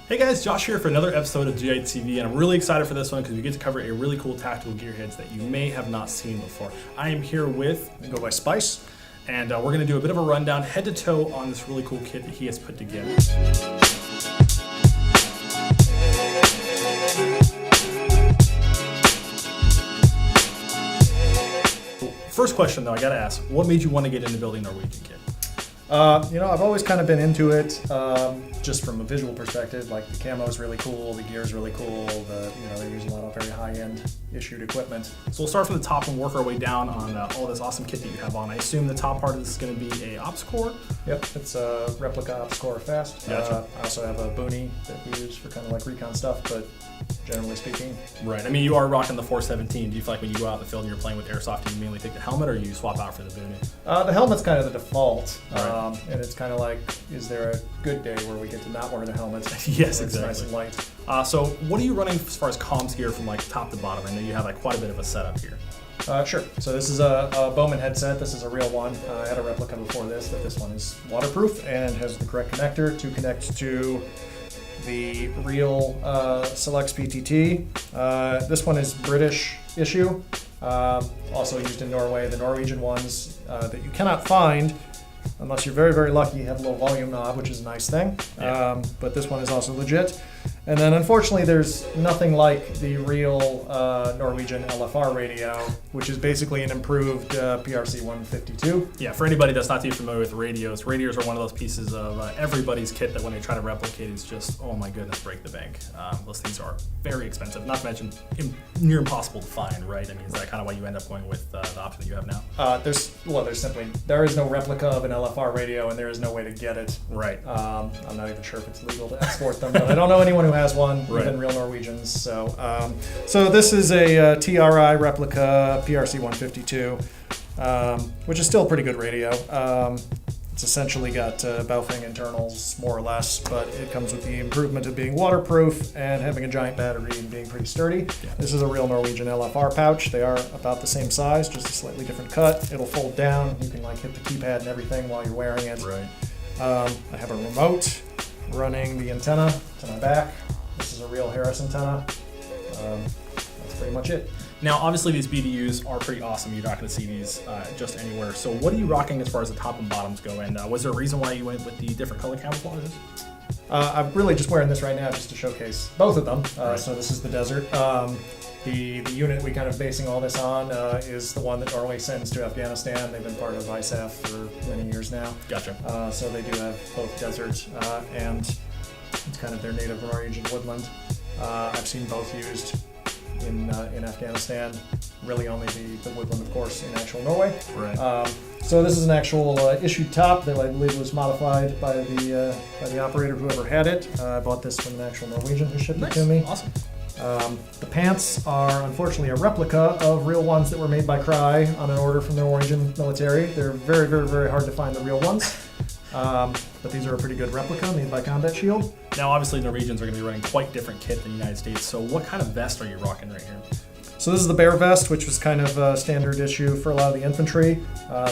Hey guys, Josh here for another episode of GI TV, and I'm really excited for this one because we get to cover a really cool tactical gearheads that you may have not seen before. I am here with, Go by Spice, and we're going to do a bit of a rundown head to toe on this really cool kit that he has put together. First question though, I gotta ask, what made you want to get into building Norwegian kit? I've always kind of been into it, just from a visual perspective. Like the camo is really cool, the gear is really cool. They use a lot of very high-end issued equipment. So we'll start from the top and work our way down on all this awesome kit that you have on. I assume the top part of this is going to be a ops core. Yep, it's a replica ops core fast. Gotcha. I also have a boonie that we use for kind of like recon stuff, but generally speaking. Right. I mean, you are rocking the 417. Do you feel like when you go out in the field and you're playing with Airsoft, you mainly take the helmet, or you swap out for the boonie? The helmet's kind of the default, Right. and it's kind of like, is there a good day where we get to not wear the helmet? Yes, It's exactly. nice and light. So what are you running as far as comms gear from like top to bottom? I know you have like quite a bit of a setup here. Sure. So this is a Bowman headset. This is a real one. I had a replica before this, but this one is waterproof and has the correct connector to connect to the real Selects PTT. This one is British issue, also used in Norway. The Norwegian ones that you cannot find unless you're very, very lucky, have a little volume knob, which is a nice thing. Yeah. But this one is also legit. And then unfortunately, there's nothing like the real Norwegian LFR radio, which is basically an improved PRC 152. Yeah, for anybody that's not too familiar with radios are one of those pieces of everybody's kit that when they try to replicate is just, oh my goodness, break the bank. Those things are very expensive, not to mention near impossible to find, right? I mean, is that kind of why you end up going with the option that you have now? There is no replica of an LFR radio, and there is no way to get it. Right. I'm not even sure if it's legal to export them, but I don't know anyone who has one, Right. even real Norwegians. So this is a TRI replica PRC 152, which is still a pretty good radio. It's essentially got Baofeng internals, more or less, but it comes with the improvement of being waterproof and having a giant battery and being pretty sturdy. Yeah. This is a real Norwegian LFR pouch. They are about the same size, just a slightly different cut. It'll fold down. You can hit the keypad and everything while you're wearing it. Right. I have a remote running the antenna to my back. This is a real Harris antenna. That's pretty much it. Now, obviously, these BDUs are pretty awesome. You're not going to see these just anywhere. So what are you rocking as far as the top and bottoms go? And was there a reason why you went with the different color camouflages? I'm really just wearing this right now just to showcase both of them. Right. So this is the Desert. The unit we kind of basing all this on is the one that Norway sends to Afghanistan. They've been part of ISAF for many years now. Gotcha. So they do have both Desert and it's kind of their native Norwegian woodland. I've seen both used in Afghanistan. Really only the woodland, of course, in actual Norway. Right. So this is an actual issued top that I believe was modified by the operator, whoever had it. I bought this from an actual Norwegian who shipped it to me. Awesome. The pants are unfortunately a replica of real ones that were made by Cry on an order from the Norwegian military. They're very, very, very hard to find the real ones. But these are a pretty good replica made by Combat Shield. Now, obviously, Norwegians are going to be running quite different kit than the United States. So what kind of vest are you rocking right here? So this is the bear vest, which was kind of a standard issue for a lot of the infantry.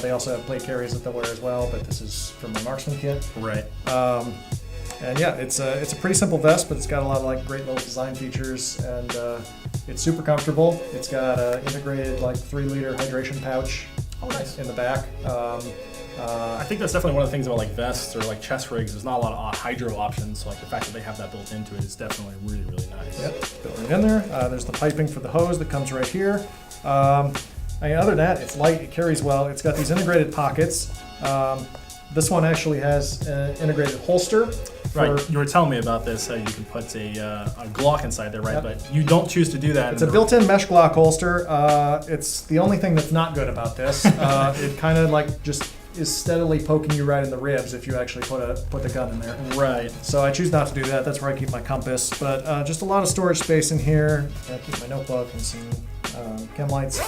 They also have plate carriers that they'll wear as well, but this is from the Marksman kit. Right. And yeah, it's a pretty simple vest, but it's got a lot of great little design features, and it's super comfortable. It's got an integrated 3-liter hydration pouch Nice. in the back. I think that's definitely one of the things about vests or chest rigs. There's not a lot of hydro options. So the fact that they have that built into it is definitely really, really nice. Yep, built right in there. There's the piping for the hose that comes right here. Other than that, it's light, it carries well. It's got these integrated pockets. This one actually has an integrated holster. Right, you were telling me about this. You can put a Glock inside there, right? Yep. But you don't choose to do that. It's a built-in mesh Glock holster. It's the only thing that's not good about this. It kind of just is steadily poking you right in the ribs if you actually put the gun in there. Right. So I choose not to do that. That's where I keep my compass. But just a lot of storage space in here. I keep my notebook and some chem lights.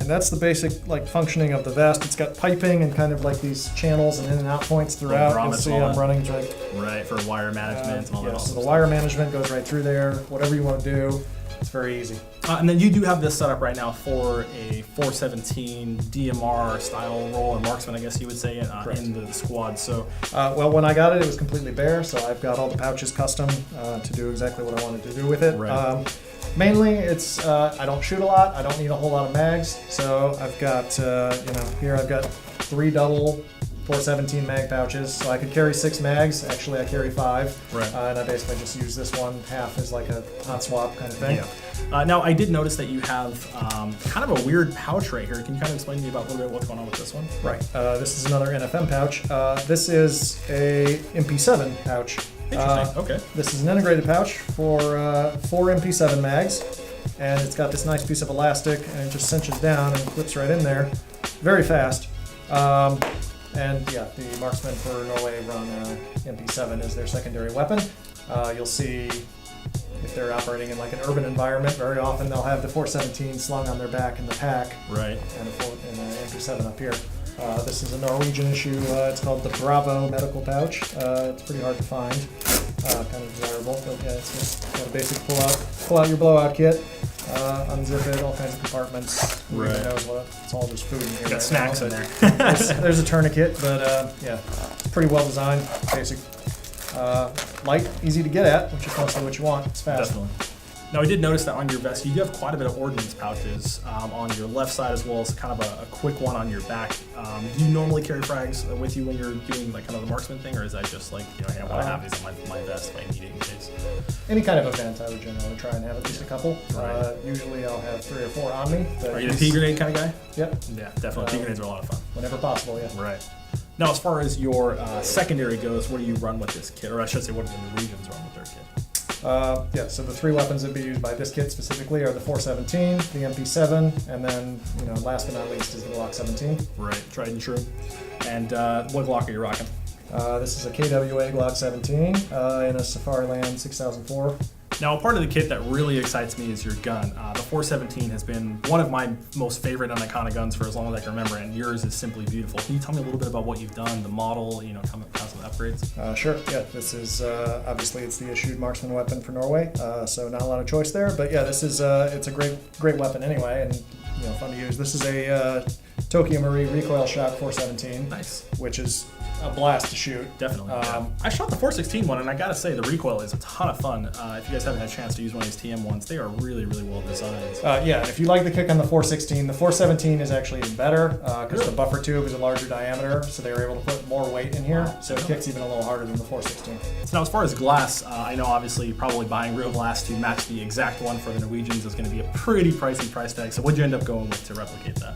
And that's the basic like functioning of the vest. It's got piping and kind of like these channels and in and out points throughout. You'll see I'm running right for wire management and all that. So the wire management goes right through there. Whatever you want to do, it's very easy. And then you do have this set up right now for a 417 DMR style role, or Marksman, I guess you would say, in the squad. So, well, when I got it, it was completely bare, so I've got all the pouches custom to do exactly what I wanted to do with it. Right. Mainly, it's I don't shoot a lot. I don't need a whole lot of mags, so I've got here I've got 3 double 417 mag pouches, so I could carry 6 mags. Actually, I carry 5, right. And I basically just use this one half as like a hot swap kind of thing. Yeah. Now, I did notice that you have kind of a weird pouch right here. Can you kind of explain to me about a little bit what's going on with this one? Right. This is another NFM pouch. This is a MP7 pouch. Interesting. Okay. This is an integrated pouch for 4 MP7 mags, and it's got this nice piece of elastic, and it just cinches down and clips right in there, very fast. And yeah, the Marksman for Norway run MP7 is their secondary weapon. You'll see if they're operating in like an urban environment, very often they'll have the 417 slung on their back in the pack, right, and an MP7 up here. This is a Norwegian issue. It's called the Bravo medical pouch. It's pretty hard to find, kind of desirable, but yeah, it's just got a basic pull out your blowout kit, unzip it, all kinds of compartments. Right. Who knows what? It's all just food in here. Got right snacks now. in there. There's a tourniquet, but yeah, pretty well designed, basic, light, easy to get at, which is mostly what you want. It's fast. Definitely. Now, I did notice that on your vest, you do have quite a bit of ordnance pouches on your left side, as well as kind of a quick one on your back. Do you normally carry frags with you when you're doing like kind of the Marksman thing, or is that just like, hey, I want to have these on my vest if I need it in case? Any kind of event, I would generally try and have at least a couple. Right. Usually I'll have 3 or 4 on me. Are you a pea grenade kind of guy? Yep. Yeah, definitely. Pea grenades are a lot of fun. Whenever possible, yeah. Right. Now, as far as your secondary goes, what do you run with this kit? Or I should say, what do the Norwegians run with their kit? Yeah, so the 3 weapons that be used by this kit specifically are the 417, the MP7, and then, last but not least is the Glock 17. Right, tried and true. And what Glock are you rocking? This is a KWA Glock 17 in a Safariland 6004. Now, a part of the kit that really excites me is your gun. The 417 has been one of my most favorite and iconic guns for as long as I can remember, and yours is simply beautiful. Can you tell me a little bit about what you've done, the model, some upgrades? Sure, yeah. This is, obviously, it's the issued Marksman weapon for Norway, so not a lot of choice there. But yeah, this is, it's a great weapon anyway, and, fun to use. This is a Tokyo Marie recoil shock 417. Nice. Which is a blast to shoot. Definitely. I shot the 416 one, and I gotta say the recoil is a ton of fun. If you guys haven't had a chance to use one of these TM ones, they are really, really well designed. Yeah, if you like the kick on the 416, the 417 is actually even better because the buffer tube is a larger diameter, so they were able to put more weight in here, so it kicks even a little harder than the 416. So now, as far as glass, I know obviously probably buying real glass to match the exact one for the Norwegians is going to be a pretty pricey price tag. So what'd you end up going with to replicate that?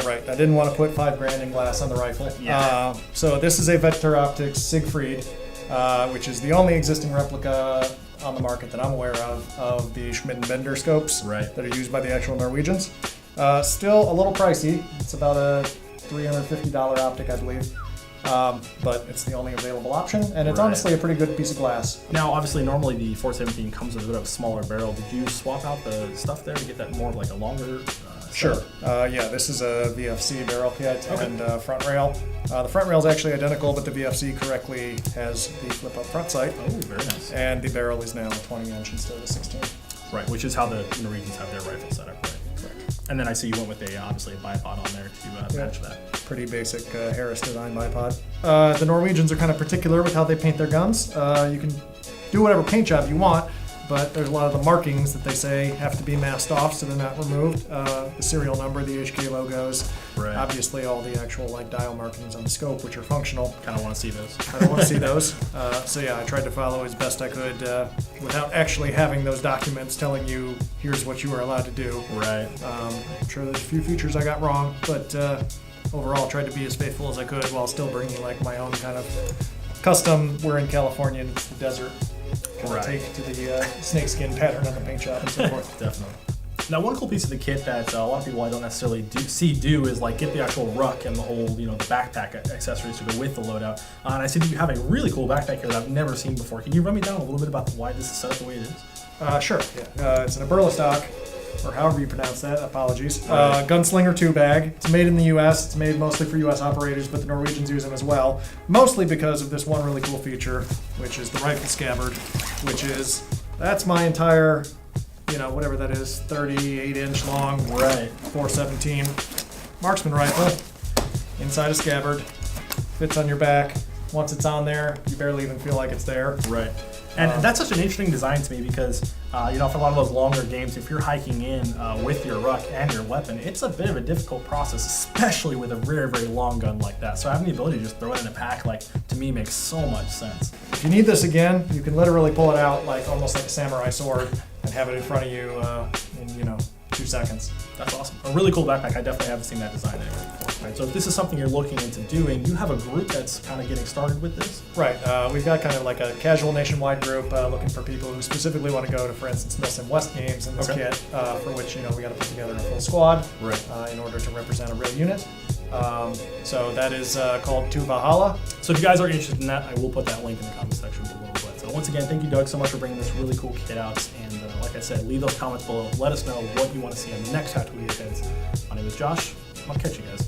Right, I didn't want to put $5,000 in glass on the rifle. Yeah. So this is a Vector Optics Siegfried, which is the only existing replica on the market that I'm aware of the Schmidt & Bender scopes that are used by the actual Norwegians. Still a little pricey. It's about a $350 optic, I believe. But it's the only available option, and it's honestly a pretty good piece of glass. Now, obviously, normally the 417 comes with a bit of a smaller barrel. Did you swap out the stuff there to get that more of like a longer? Sure. Yeah, this is a VFC barrel kit and front rail. The front rail is actually identical, but the VFC correctly has the flip-up front sight. Oh, very nice. And the barrel is now a 20-inch instead of a 16. Right, which is how the Norwegians have their rifle setup, right? Correct. And then I see you went with obviously a bipod on there to match that. Pretty basic Harris design bipod. The Norwegians are kind of particular with how they paint their guns. You can do whatever paint job you want, but there's a lot of the markings that they say have to be masked off so they're not removed. The serial number, the HK logos, obviously all the actual dial markings on the scope, which are functional. Kind of want to see those. I don't want to see those. So yeah, I tried to follow as best I could without actually having those documents telling you, here's what you are allowed to do. Right. I'm sure there's a few features I got wrong, but overall tried to be as faithful as I could while still bringing my own kind of custom, we're in California and it's the desert. Take to the snakeskin pattern on the paint job and so forth. Definitely. Now, one cool piece of the kit that a lot of people I don't necessarily do is like get the actual ruck and the whole, the backpack accessories to go with the loadout. And I see that you have a really cool backpack here that I've never seen before. Can you run me down a little bit about why this is set up the way it is? Sure. Yeah. It's an Stock, or however you pronounce that. Apologies. Right. Gunslinger 2 bag. It's made in the U.S. It's made mostly for U.S. operators, but the Norwegians use them as well. Mostly because of this one really cool feature, which is the rifle scabbard, that's my entire, whatever that is, 38-inch long, Right. 417 Marksman rifle inside a scabbard. Fits on your back. Once it's on there, you barely even feel like it's there. Right. And that's such an interesting design to me because, for a lot of those longer games, if you're hiking in with your ruck and your weapon, it's a bit of a difficult process, especially with a very, very long gun like that. So having the ability to just throw it in a pack, to me, makes so much sense. If you need this again, you can literally pull it out almost like a samurai sword and have it in front of you in 2 seconds. That's awesome. A really cool backpack. I definitely haven't seen that design anywhere before. Right. So if this is something you're looking into doing, you have a group that's kind of getting started with this? Right. We've got kind of like a casual nationwide group looking for people who specifically want to go to, for instance, Milsim West games in this kit, for which, we got to put together a full squad in order to represent a real unit. So that is called To Valhalla. So if you guys are interested in that, I will put that link in the comment section below. But once again, thank you, Doug, so much for bringing this really cool kit out. And like I said, leave those comments below. Let us know what you want to see on the next Tattoo Heads. My name is Josh. I'll catch you guys.